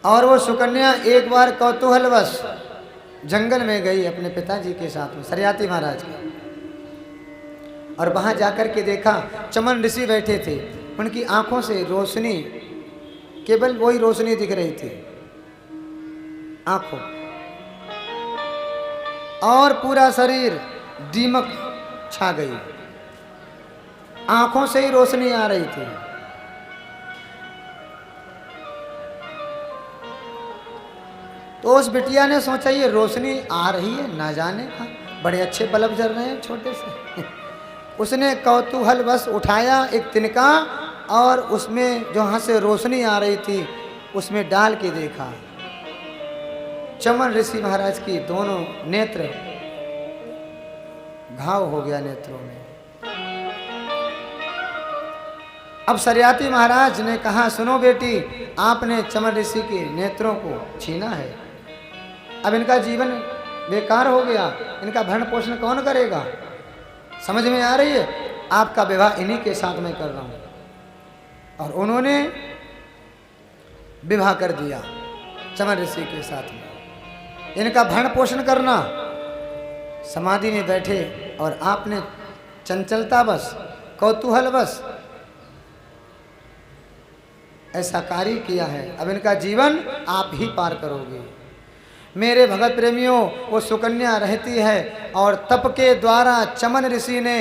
और वो सुकन्या एक बार कौतूहलवश जंगल में गई अपने पिताजी के साथ में, सरियाती महाराज के, और वहां जाकर के देखा चमन ऋषि बैठे थे। उनकी आंखों से रोशनी, केवल वही रोशनी दिख रही थी आंखों, और पूरा शरीर दीमक छा गई, आंखों से ही रोशनी आ रही थी। तो उस बिटिया ने सोचा ये रोशनी आ रही है, ना जाने का बड़े अच्छे बल्ब जल रहे हैं छोटे से। उसने कौतूहल बस उठाया एक तिनका और उसमें जहाँ से रोशनी आ रही थी उसमें डाल के देखा, चमन ऋषि महाराज की दोनों नेत्र घाव हो गया नेत्रों में। अब सरियाती महाराज ने कहा, सुनो बेटी, आपने चमन ऋषि के नेत्रों को छीना है, अब इनका जीवन बेकार हो गया, इनका भरण पोषण कौन करेगा? समझ में आ रही है? आपका विवाह इन्हीं के साथ में कर रहा हूं। और उन्होंने विवाह कर दिया चमन ऋषि के साथ में। इनका भरण पोषण करना, समाधि में बैठे और आपने चंचलता बस, कौतूहल बस ऐसा कार्य किया है। अब इनका जीवन आप ही पार करोगे। मेरे भगत प्रेमियों, वो सुकन्या रहती है और तप के द्वारा चमन ऋषि ने,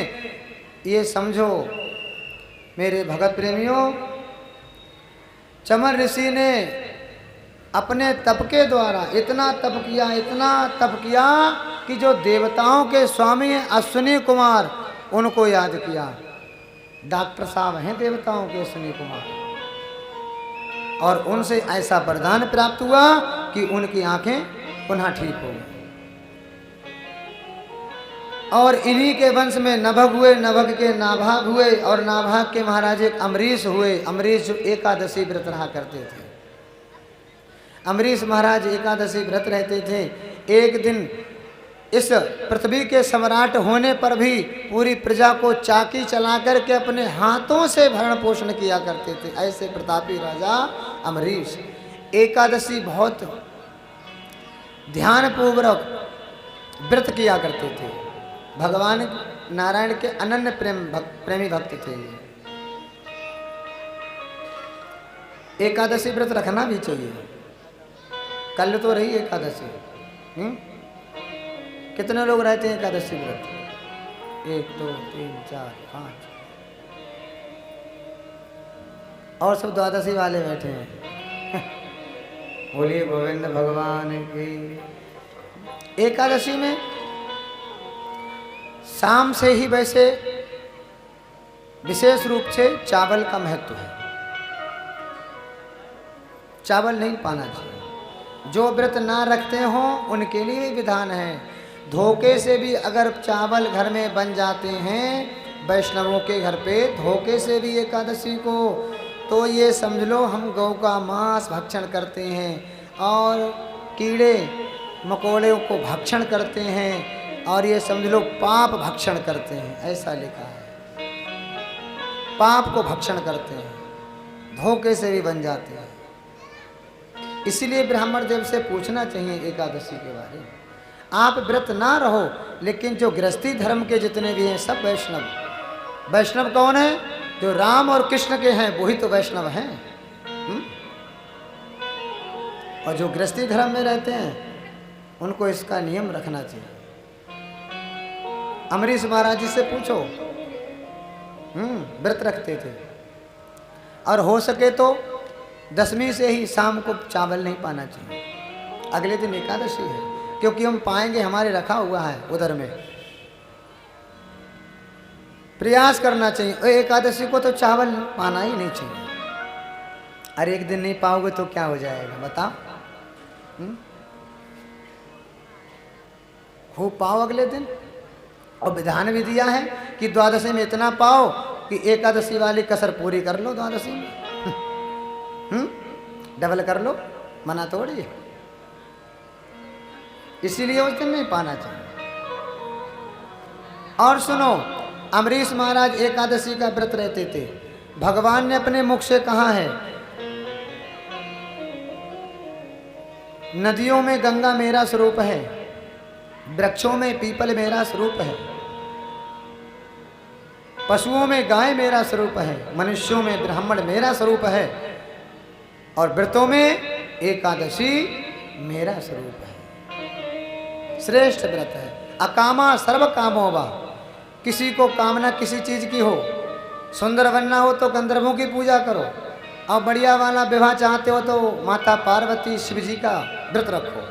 ये समझो मेरे भगत प्रेमियों, चमन ऋषि ने अपने तप के द्वारा इतना तप किया, इतना तप किया कि जो देवताओं के स्वामी अश्विनी कुमार, उनको याद किया। डॉक्टर साहब हैं देवताओं के अश्विनी कुमार, और उनसे ऐसा वरदान प्राप्त हुआ कि उनकी आंखें पुनः ठीक हो गई। और इन्हीं के वंश में नभग हुए, नभग के नाभाग हुए, और नाभाग के महाराज एक अमरीश हुए। अमरीश जो एकादशी व्रत रहा करते थे। अमरीश महाराज एकादशी व्रत रहते थे। एक दिन इस पृथ्वी के सम्राट होने पर भी पूरी प्रजा को चाकी चला करके अपने हाथों से भरण पोषण किया करते थे। ऐसे प्रतापी राजा अमरीश एकादशी बहुत ध्यानपूर्वक व्रत किया करते थे। भगवान नारायण के अनन्य प्रेमी भक्त थे। एकादशी व्रत रखना भी चाहिए। कल तो रही एकादशी। कितने लोग रहते हैं एकादशी व्रत? 1 2 3 4 5, और सब द्वादशी वाले बैठे हैं। बोलिए गोविंद भगवान की। एकादशी में शाम से ही वैसे विशेष रूप से चावल का महत्व है। चावल नहीं पाना चाहिए। जो व्रत ना रखते हो उनके लिए विधान है। धोखे से भी अगर चावल घर में बन जाते हैं वैष्णवों के घर पे, धोखे से भी एकादशी को, तो ये समझ लो हम गौ का मांस भक्षण करते हैं और कीड़े मकोड़ों को भक्षण करते हैं, और ये समझ लो पाप भक्षण करते हैं। ऐसा लिखा है, पाप को भक्षण करते हैं, धोखे से भी बन जाते हैं। इसलिए ब्राह्मण देव से पूछना चाहिए एकादशी के बारे में। आप व्रत ना रहो, लेकिन जो गृहस्थी धर्म के जितने भी हैं सब वैष्णव। वैष्णव कौन है? जो राम और कृष्ण के हैं वही तो वैष्णव हैं। और जो गृहस्थी धर्म में रहते हैं उनको इसका नियम रखना चाहिए। अमरीश महाराज जी से पूछो, व्रत रखते थे, और हो सके तो दशमी से ही शाम को चावल नहीं पाना चाहिए। अगले दिन एकादशी है, क्योंकि हम पाएंगे हमारे रखा हुआ है उधर में। प्रयास करना चाहिए। एकादशी को तो चावल पाना ही नहीं चाहिए। अरे एक दिन नहीं पाओगे तो क्या हो जाएगा बताओ? खूब पाओ अगले दिन। और विधान भी दिया है कि द्वादशी में इतना पाओ कि एकादशी वाली कसर पूरी कर लो द्वादशी में। डबल कर लो, मना तोड़िए। इसीलिए उस दिन नहीं पाना चाहिए। और सुनो, अमरीश महाराज एकादशी का व्रत रहते थे। भगवान ने अपने मुख से कहा है, नदियों में गंगा मेरा स्वरूप है, वृक्षों में पीपल मेरा स्वरूप है, पशुओं में गाय मेरा स्वरूप है, मनुष्यों में ब्राह्मण मेरा स्वरूप है, और व्रतों में एकादशी मेरा स्वरूप है। श्रेष्ठ व्रत है। अकामा सर्व कामो वा, किसी को कामना किसी चीज की हो, सुंदर बनना हो तो गंधर्वों की पूजा करो, और बढ़िया वाला विवाह चाहते हो तो माता पार्वती शिव जी का व्रत रखो।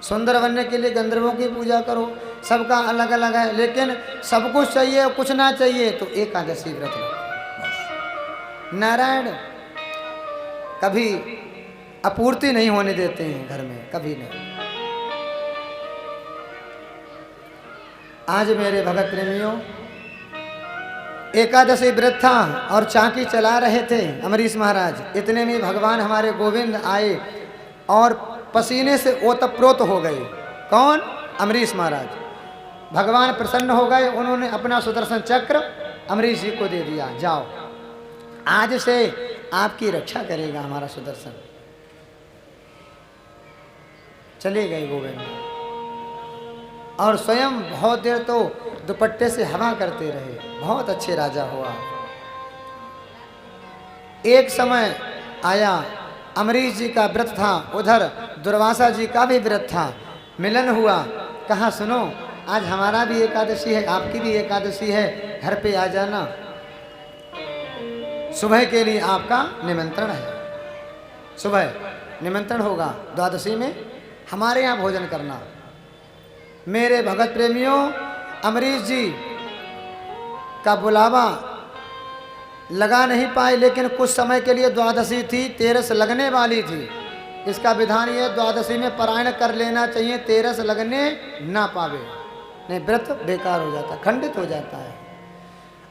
सुंदर बनने के लिए गंधर्वों की पूजा करो। सबका अलग अलग है, लेकिन सब कुछ चाहिए और कुछ ना चाहिए तो एकादशी व्रत रखो बस। नारायण कभी अपूर्ति नहीं होने देते हैं घर में, कभी नहीं। आज मेरे भगत प्रेमियों एकादशी व्रत था और चाकी चला रहे थे अमरीश महाराज। इतने में भगवान हमारे गोविंद आए और पसीने से ओतप्रोत हो गए। कौन? अमरीश महाराज। भगवान प्रसन्न हो गए, उन्होंने अपना सुदर्शन चक्र अमरीश जी को दे दिया, जाओ आज से आपकी रक्षा करेगा हमारा सुदर्शन। चले गए गोविंद और स्वयं बहुत देर तो दुपट्टे से हवा करते रहे। बहुत अच्छे राजा हुआ। एक समय आया, अमरीश जी का व्रत था, उधर दुर्वासा जी का भी व्रत था। मिलन हुआ, कहा सुनो आज हमारा भी एकादशी है, आपकी भी एकादशी है, घर पे आ जाना, सुबह के लिए आपका निमंत्रण है। सुबह निमंत्रण होगा, द्वादशी में हमारे यहाँ भोजन करना। मेरे भगत प्रेमियों अमरीश जी का बुलावा लगा नहीं पाए, लेकिन कुछ समय के लिए द्वादशी थी, तेरस लगने वाली थी। इसका विधान ये द्वादशी में पारायण कर लेना चाहिए, तेरस लगने ना पावे, नहीं व्रत बेकार हो जाता, खंडित हो जाता है।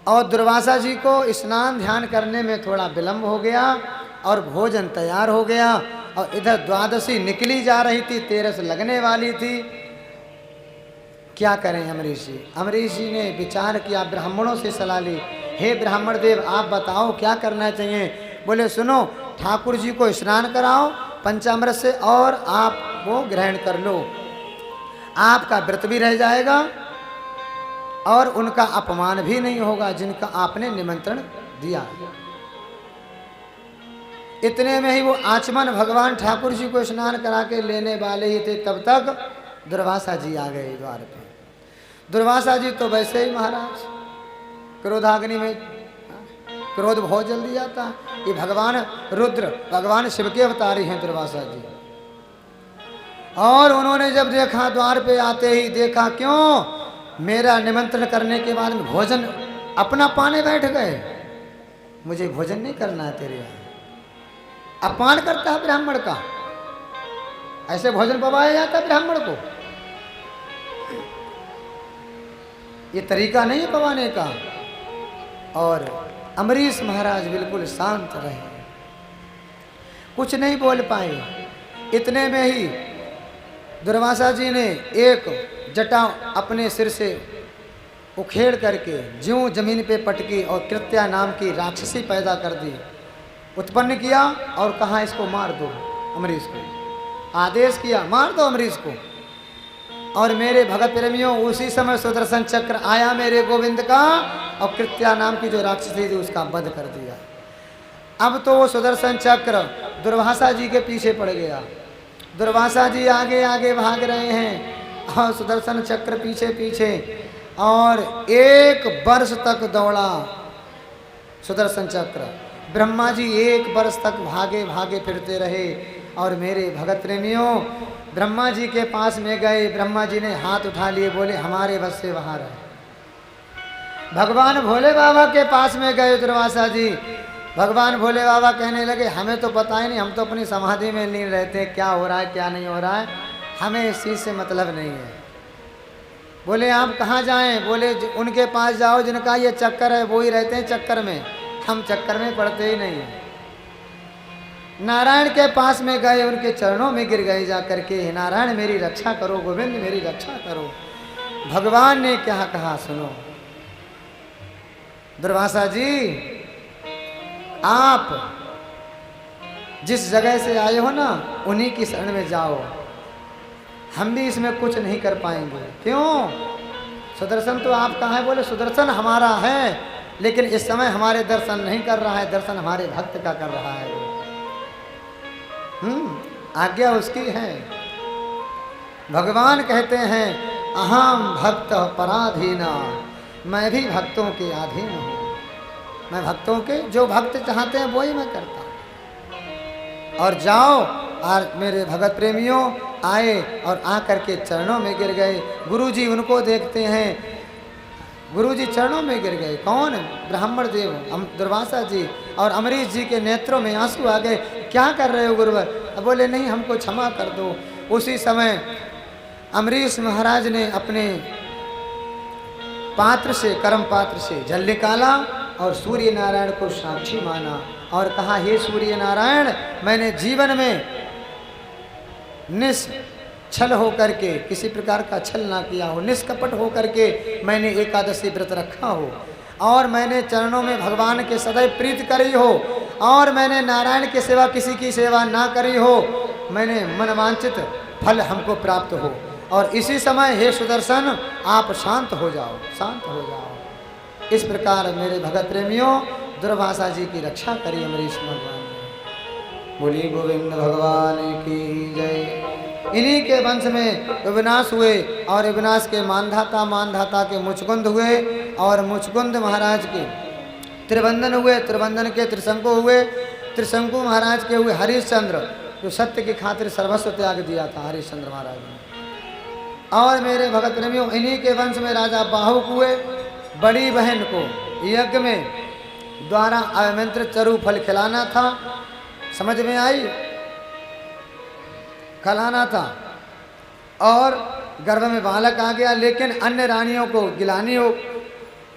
और दुर्वासा जी को स्नान ध्यान करने में थोड़ा विलंब हो गया और भोजन तैयार हो गया, और इधर द्वादशी निकली जा रही थी, तेरस लगने वाली थी। क्या करें अमरीश जी? अमरीश जी ने विचार किया, ब्राह्मणों से सलाह ली, हे ब्राह्मण देव आप बताओ क्या करना चाहिए। बोले सुनो, ठाकुर जी को स्नान कराओ पंचामृत से और आप वो ग्रहण कर लो, आपका व्रत भी रह जाएगा और उनका अपमान भी नहीं होगा जिनका आपने निमंत्रण दिया। इतने में ही वो आचमन भगवान ठाकुर जी को स्नान करा के लेने वाले ही थे, तब तक दुर्वासा जी आ गए द्वार पे। दुर्वासा जी तो वैसे ही महाराज क्रोधाग्नि में, क्रोध बहुत जल्दी आता है। ये भगवान रुद्र, भगवान शिव के अवतारी हैं दुर्वासा जी। और उन्होंने जब देखा, द्वार पे आते ही देखा, क्यों मेरा निमंत्रण करने के बाद भोजन अपना पाने बैठ गए, मुझे भोजन नहीं करना है तेरे यहाँ। अपमान करता है ब्राह्मण का, ऐसे भोजन पवाया जाता है ब्राह्मण को? ये तरीका नहीं है पवाने का। और अमरीश महाराज बिल्कुल शांत रहे, कुछ नहीं बोल पाए। इतने में ही दुर्वासा जी ने एक जटा अपने सिर से उखेड़ करके ज्यों जमीन पे पटकी और कृत्या नाम की राक्षसी पैदा कर दी, उत्पन्न किया और कहा इसको मार दो, अमरीश को आदेश किया, मार दो अमरीश को। और मेरे भगत प्रेमियों उसी समय सुदर्शन चक्र आया मेरे गोविंद का, और कृत्या नाम की जो राक्षसी थी उसका वध कर दिया। अब तो वो सुदर्शन चक्र दुर्वासा जी के पीछे पड़ गया। दुर्वासा जी आगे आगे भाग रहे हैं और सुदर्शन चक्र पीछे पीछे, और 1 वर्ष तक दौड़ा सुदर्शन चक्र। ब्रह्मा जी 1 वर्ष तक भागे भागे फिरते रहे। और मेरे भगत प्रेमियों ब्रह्मा जी के पास में गए, ब्रह्मा जी ने हाथ उठा लिए, बोले हमारे बस से बाहर है। भगवान भोले बाबा के पास में गए दुर्वासा जी, भगवान भोले बाबा कहने लगे हमें तो पता ही नहीं, हम तो अपनी समाधि में लीन रहते हैं, क्या हो रहा है क्या नहीं हो रहा है, हमें इस चीज़ से मतलब नहीं है। बोले आप कहाँ जाएं? बोले उनके पास जाओ जिनका ये चक्कर है, वो ही रहते हैं चक्कर में, हम चक्कर में पड़ते ही नहीं हैं। नारायण के पास में गए, उनके चरणों में गिर गए जा करके, नारायण मेरी रक्षा करो, गोविंद मेरी रक्षा करो। भगवान ने क्या कहा सुनो, दुर्वासा जी आप जिस जगह से आए हो ना उन्हीं की शरण में जाओ। हम भी इसमें कुछ नहीं कर पाएंगे। क्यों? सुदर्शन तो आपका है। बोले सुदर्शन हमारा है, लेकिन इस समय हमारे दर्शन नहीं कर रहा है, दर्शन हमारे भक्त का कर रहा है। आज्ञा उसकी है। भगवान कहते हैं अहम भक्त पराधीना, मैं भी भक्तों के अधीन हूँ। मैं भक्तों के, जो भक्त चाहते हैं वही मैं करता हूँ। और जाओ, और मेरे भगत प्रेमियों आए और आकर के चरणों में गिर गए। गुरुजी उनको देखते हैं, गुरुजी चरणों में गिर गए। कौन? ब्राह्मण देव दुर्वासा जी और अमरीश जी के नेत्रों में आंसू आ गए। क्या कर रहे हो गुरुवर? बोले नहीं, हमको क्षमा कर दो। उसी समय अमरीश महाराज ने अपने पात्र से, कर्म पात्र से जल निकाला और सूर्य नारायण को साक्षी माना और कहा, हे सूर्य नारायण, मैंने जीवन में निष्छल होकर के, किसी प्रकार का छल ना किया हो, निष्कपट होकर के मैंने एकादशी व्रत रखा हो, और मैंने चरणों में भगवान के सदैव प्रीत करी हो, और मैंने नारायण के सिवा किसी की सेवा ना करी हो, मैंने मनवांचित फल हमको प्राप्त हो। और इसी समय हे सुदर्शन आप शांत हो जाओ, शांत हो जाओ। इस प्रकार मेरे भगत प्रेमियों दुर्वासा जी की रक्षा करी अमरीश भगवान ने। बोली गोविंद भगवान की जय। इन्हीं के वंश में विनाश हुए और विनाश के मानधाता, मानधाता के मुचकुंद हुए और मुचकुंद महाराज के त्रिवंदन हुए, त्रिवंदन के त्रिशंकु हुए, त्रिशंकु महाराज के हुए हरिश्चंद्र, जो सत्य की खातिर सर्वस्व त्याग दिया था हरिश्चंद्र महाराज ने। और मेरे भगत प्रेमियों इन्हीं के वंश में राजा बाहुक हुए। बड़ी बहन को यज्ञ में द्वारा आमंत्रित चरु फल खिलाना था, समझ में आई? खिलाना था और गर्भ में बालक आ गया, लेकिन अन्य रानियों को गिलानी हो,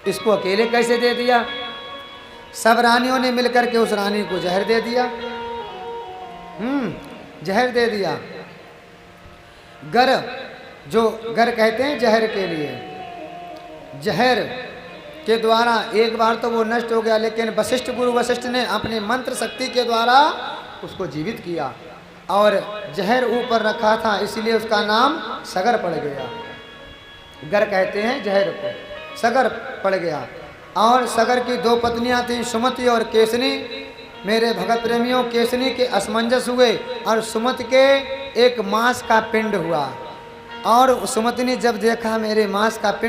इसको अकेले कैसे दे दिया? सब रानियों ने मिलकर के उस रानी को जहर दे दिया। जहर दे दिया। गर, जो गर कहते हैं जहर के लिए, जहर के द्वारा एक बार तो वो नष्ट हो गया, लेकिन वशिष्ठ, गुरु वशिष्ठ ने अपने मंत्र शक्ति के द्वारा उसको जीवित किया और जहर ऊपर रखा था, इसीलिए उसका नाम सगर पड़ गया। गर कहते हैं जहर को, सगर पड़ गया। और सगर की दो पत्नियां थीं, सुमति और केसनी। मेरे भगत प्रेमियों केसनी के असमंजस हुए और सुमति के एक मांस का पिंड हुआ, और सुमति ने जब देखा मेरे मांस का पिंड